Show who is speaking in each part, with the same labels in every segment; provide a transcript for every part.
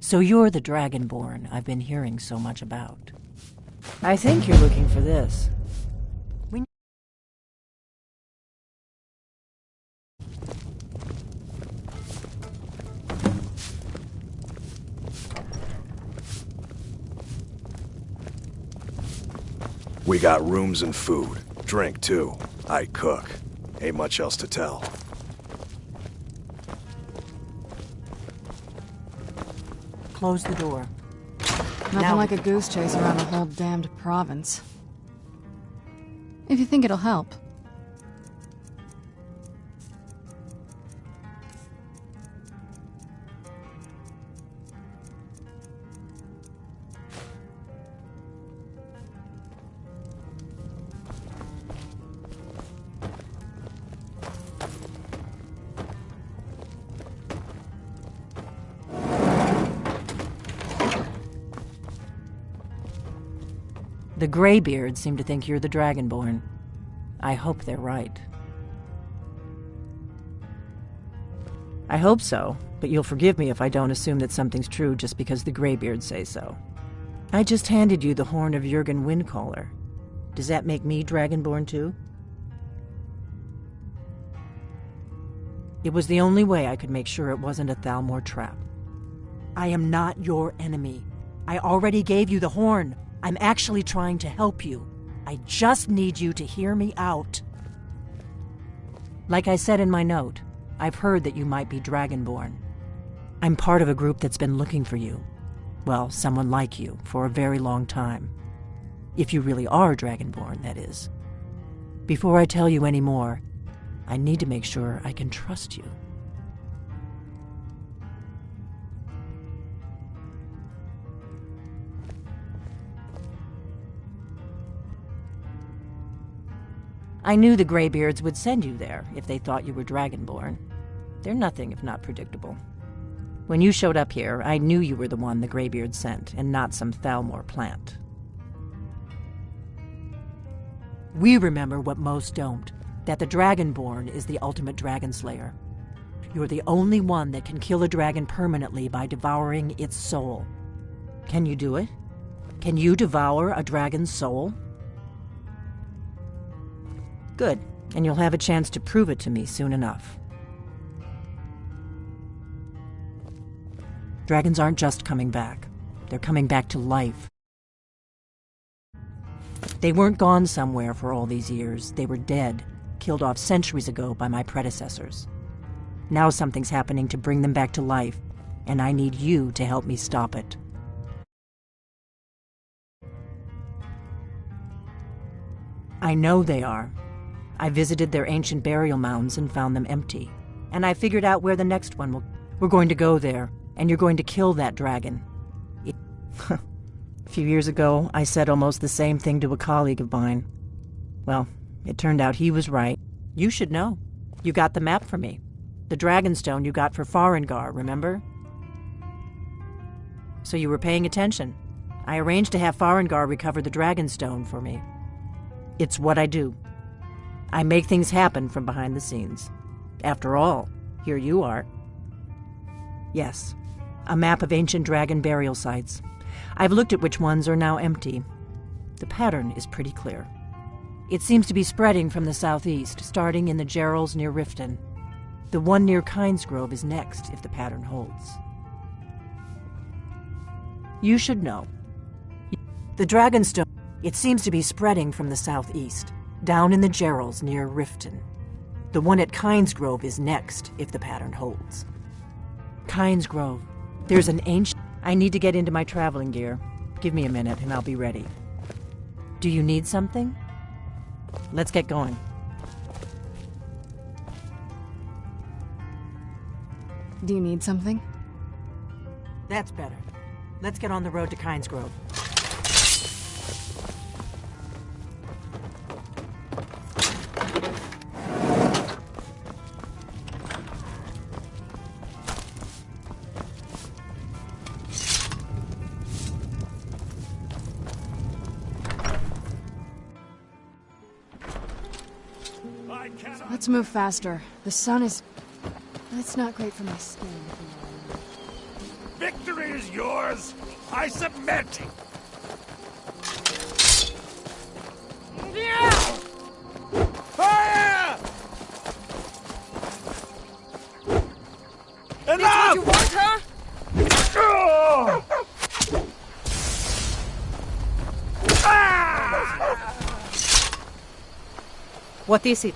Speaker 1: So you're the Dragonborn I've been hearing so much about. I think you're looking for this.
Speaker 2: We got rooms and food. Drink, too. I cook. Ain't much else to tell.
Speaker 1: Close the door.
Speaker 3: Nothing like a goose chase around a whole damned province. If you think it'll help.
Speaker 1: The Greybeards seem to think you're the Dragonborn. I hope they're right. I hope so, but you'll forgive me if I don't assume that something's true just because the Greybeards say so. I just handed you the horn of Jurgen Windcaller. Does that make me Dragonborn too? It was the only way I could make sure it wasn't a Thalmor trap. I am not your enemy. I already gave you the horn. I'm actually trying to help you. I just need you to hear me out. Like I said in my note, I've heard that you might be Dragonborn. I'm part of a group that's been looking for you. Well, someone like you, for a very long time. If you really are Dragonborn, that is. Before I tell you any more, I need to make sure I can trust you. I knew the Greybeards would send you there if they thought you were Dragonborn. They're nothing if not predictable. When you showed up here, I knew you were the one the Greybeards sent, and not some Thalmor plant. We remember what most don't, that the Dragonborn is the ultimate dragon slayer. You're the only one that can kill a dragon permanently by devouring its soul. Can you do it? Can you devour a dragon's soul? Good, and you'll have a chance to prove it to me soon enough. Dragons aren't just coming back. They're coming back to life. They weren't gone somewhere for all these years. They were dead, killed off centuries ago by my predecessors. Now something's happening to bring them back to life, and I need you to help me stop it. I know they are. I visited their ancient burial mounds and found them empty. And I figured out where the next one will... We're going to go there, and you're going to kill that dragon. A few years ago, I said almost the same thing to a colleague of mine. Well, it turned out he was right. You should know. You got the map for me. The Dragonstone you got for Farengar, remember? So you were paying attention. I arranged to have Farengar recover the Dragonstone for me. It's what I do. I make things happen from behind the scenes. After all, here you are. Yes, a map of ancient dragon burial sites. I've looked at which ones are now empty. The pattern is pretty clear. It seems to be spreading from the southeast, starting in the Gerals near Riften. The one near Kynesgrove is next, if the pattern holds. You should know. The Dragonstone, it seems to be spreading from the southeast, down in the Gerals near Riften. The one at Kynesgrove is next, if the pattern holds. Kynesgrove. There's an ancient... I need to get into my traveling gear. Give me a minute and I'll be ready. Do you need something? Let's get going.
Speaker 3: Do you need something?
Speaker 1: That's better. Let's get on the road to Kynesgrove.
Speaker 3: Let's move faster. The sun is... It's not great for my skin.
Speaker 2: Victory is yours. I submit. Fire! Enough!
Speaker 4: What you want, huh?
Speaker 1: What is it?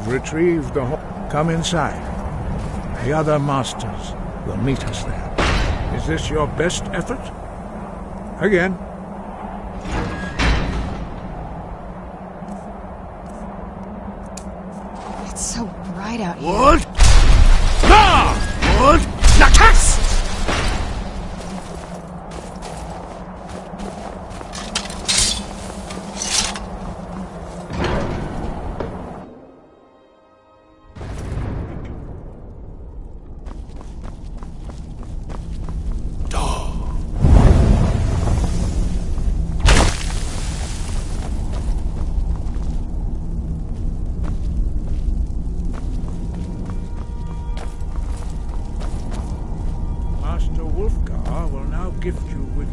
Speaker 5: Retrieve the whole. Come inside. The other masters will meet us there. Is this your best effort? Again.
Speaker 3: It's so bright out here.
Speaker 2: Wood! Na! Wood! Nakas!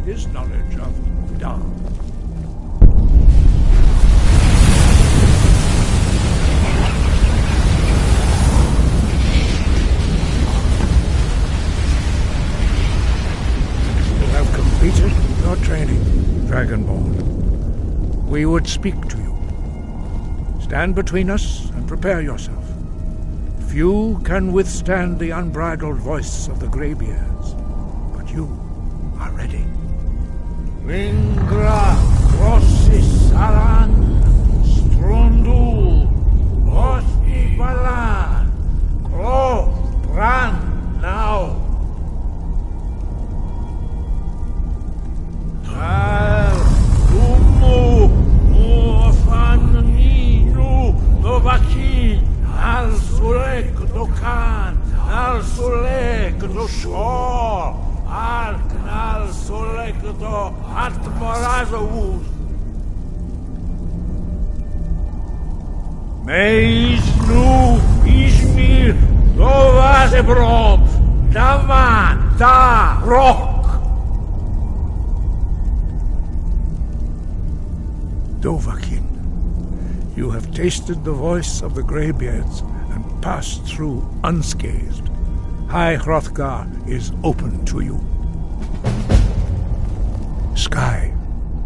Speaker 5: his knowledge of Da. You have completed your training, Dragonborn. We would speak to you. Stand between us and prepare yourself. Few can withstand the unbridled voice of the Greybeards, but you are ready. Lingra Rossis Aran Strondul Osti Balan Klo Bran now. Al Umu Muafan Minu Novaki Al Sulek Dokan Al Sulek Do Shor Al Knal Sulek Do Atmarazovuz Meiznu Izmir Dovazebrob Daman Da Rock Dovahkiin, you have tasted the voice of the Greybeards and passed through unscathed. High Hrothgar is open to you. Sky,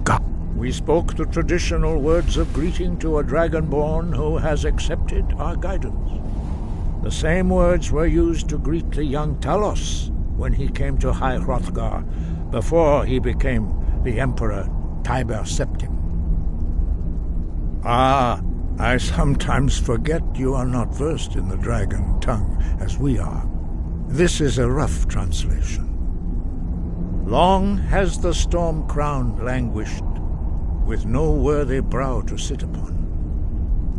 Speaker 5: God. We spoke the traditional words of greeting to a Dragonborn who has accepted our guidance. The same words were used to greet the young Talos when he came to High Hrothgar before he became the Emperor Tiber Septim. Ah, I sometimes forget you are not versed in the dragon tongue as we are. This is a rough translation. Long has the storm crown languished, with no worthy brow to sit upon.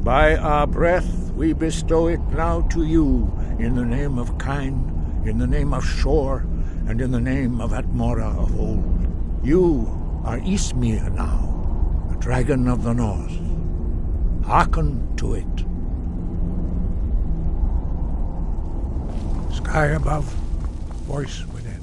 Speaker 5: By our breath we bestow it now to you, in the name of Kine, in the name of Shor, and in the name of Atmora of old. You are Ysmir now, the dragon of the north. Hearken to it. Sky above, voice within.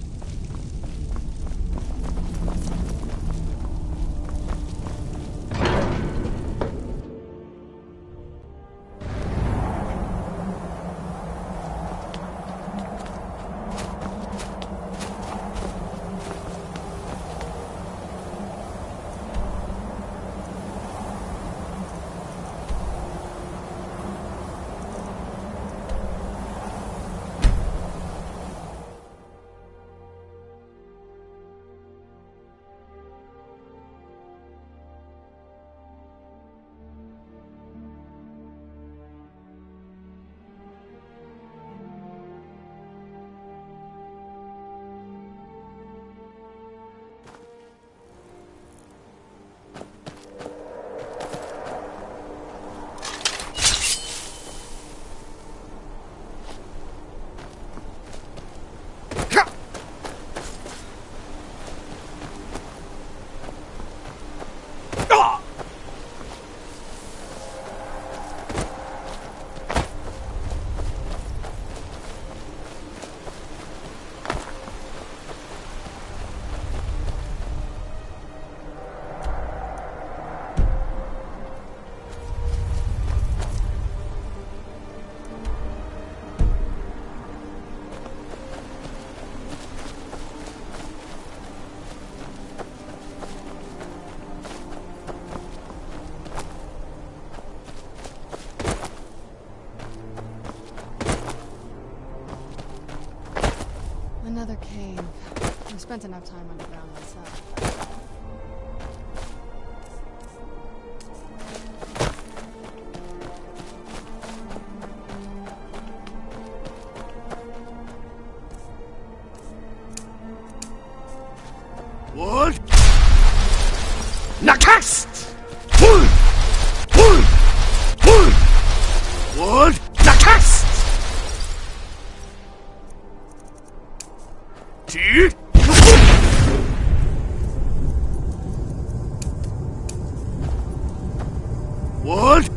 Speaker 3: Another cave. I've spent enough time underground myself.
Speaker 2: What? Nakast! Pull! Pull! Pull! What? Nakast! T? What?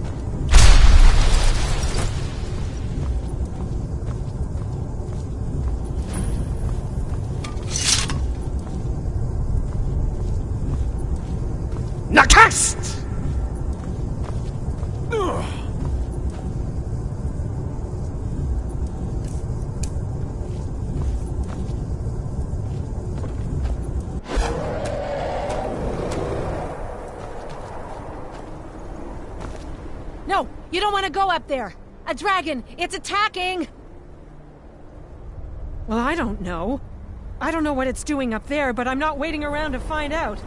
Speaker 2: Rest!
Speaker 1: No, you don't want to go up there. A dragon, it's attacking!
Speaker 4: Well, I don't know. I don't know what it's doing up there, but I'm not waiting around to find out.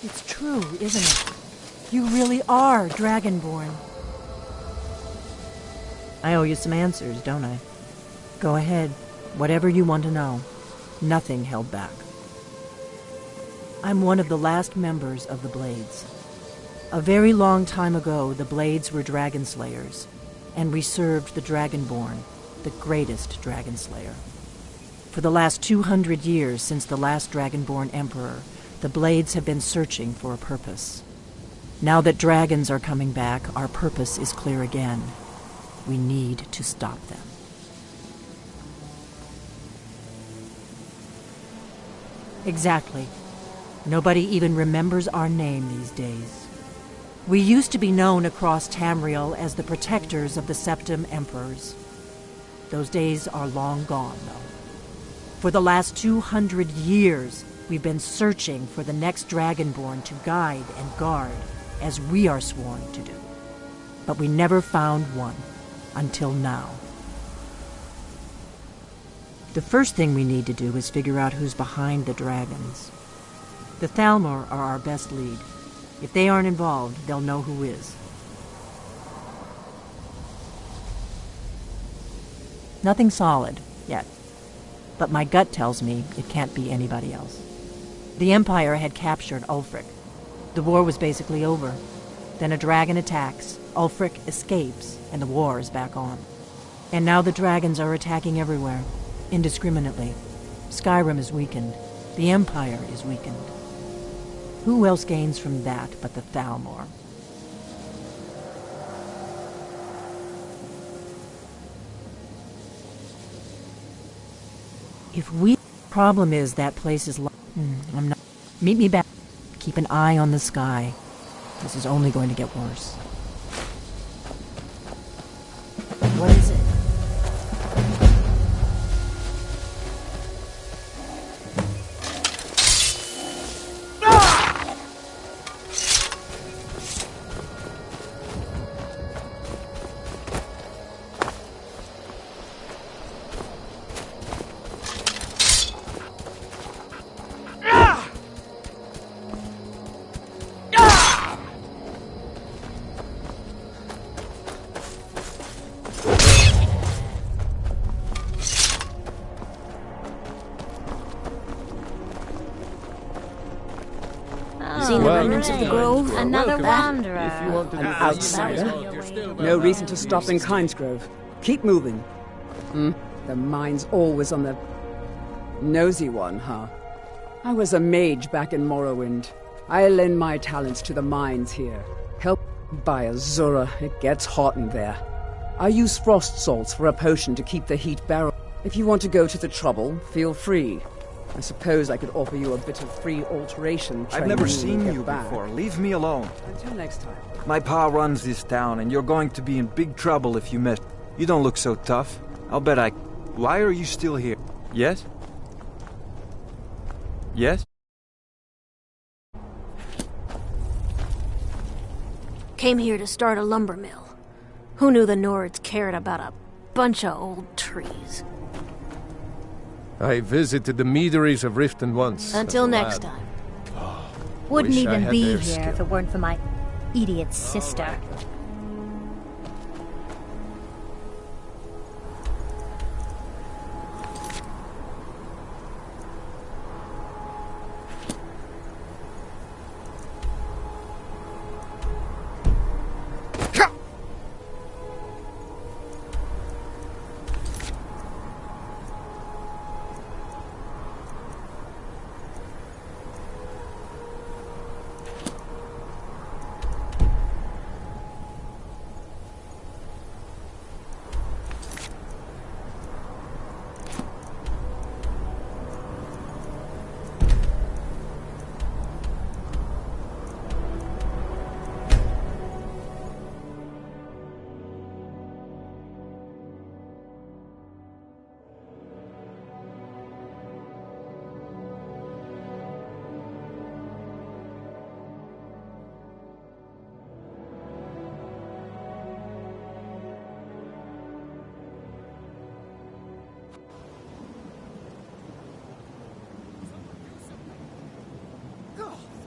Speaker 1: It's true, isn't it? You really are Dragonborn. I owe you some answers, don't I? Go ahead. Whatever you want to know. Nothing held back. I'm one of the last members of the Blades. A very long time ago, the Blades were dragon slayers, and we served the Dragonborn, the greatest dragon slayer. For the last 200 years since the last Dragonborn Emperor, the Blades have been searching for a purpose. Now that dragons are coming back, our purpose is clear again. We need to stop them. Exactly. Nobody even remembers our name these days. We used to be known across Tamriel as the protectors of the Septim Emperors. Those days are long gone, though. For the last 200 years, we've been searching for the next Dragonborn to guide and guard, as we are sworn to do. But we never found one, until now. The first thing we need to do is figure out who's behind the dragons. The Thalmor are our best lead. If they aren't involved, they'll know who is. Nothing solid, yet. But my gut tells me it can't be anybody else. The Empire had captured Ulfric. The war was basically over. Then a dragon attacks, Ulfric escapes, and the war is back on. And now the dragons are attacking everywhere, indiscriminately. Skyrim is weakened. The Empire is weakened. Who else gains from that but the Thalmor? If we... Problem is that place is... I'm not... Meet me back. Keep an eye on the sky. This is only going to get worse. What is it?
Speaker 6: Seen the remnants of the grove?
Speaker 7: Another wanderer.
Speaker 8: An outsider? No reason to stop in Kynesgrove. Keep moving. The mind's always on the... nosy one, huh? I was a mage back in Morrowind. I lend my talents to the mines here. Help by Azura, it gets hot in there. I use frost salts for a potion to keep the heat barrel. If you want to go to the trouble, feel free. I suppose I could offer you a bit of free alteration training.
Speaker 9: I've never seen you before. Leave me alone.
Speaker 8: Until next time.
Speaker 9: My pa runs this town, and you're going to be in big trouble if you mess. You don't look so tough. I'll bet I... Why are you still here? Yes? Yes?
Speaker 6: Came here to start a lumber mill. Who knew the Nords cared about a bunch of old trees?
Speaker 7: I visited the meaderies of Riften once.
Speaker 6: Until next time.
Speaker 10: Wouldn't
Speaker 7: Wish I
Speaker 10: even
Speaker 7: had
Speaker 10: be
Speaker 7: their
Speaker 10: here
Speaker 7: skill.
Speaker 10: if it weren't for my idiot sister.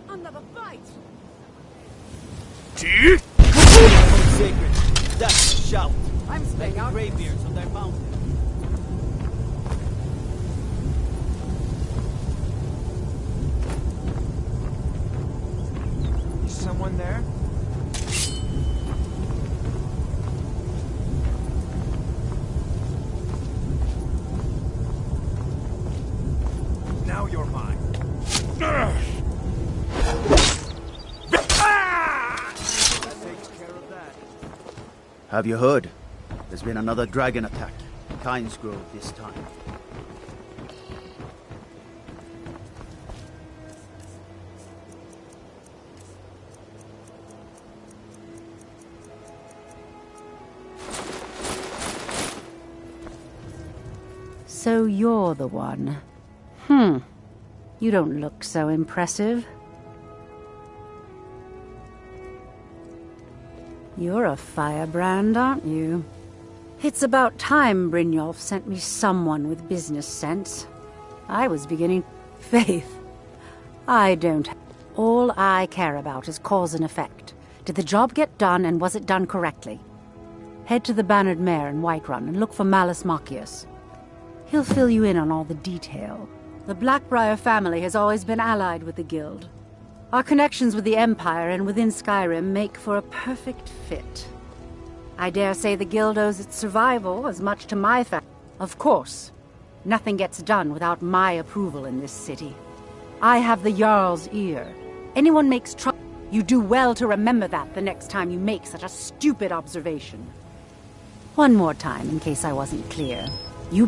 Speaker 8: Another fight!
Speaker 11: Sacred. That's a shout.
Speaker 8: I'm staying out.
Speaker 11: Greybeards on their mountain.
Speaker 9: Is someone there? Now you're mine.
Speaker 12: Have you heard?
Speaker 11: There's been another dragon attack. Kynes Grove this time.
Speaker 12: So you're the one. You don't look so impressive. You're a firebrand, aren't you? It's about time Brynjolf sent me someone with business sense. I was beginning... Faith. I don't... All I care about is cause and effect. Did the job get done, and was it done correctly? Head to the Bannered Mare in Whiterun and look for Malus Machius. He'll fill you in on all the detail. The Blackbriar family has always been allied with the Guild. Our connections with the Empire and within Skyrim make for a perfect fit. I dare say the Guild owes its survival as much to my family. Of course, nothing gets done without my approval in this city. I have the Jarl's ear. Anyone makes trouble. You do well to remember that the next time you make such a stupid observation. One more time, in case I wasn't clear. You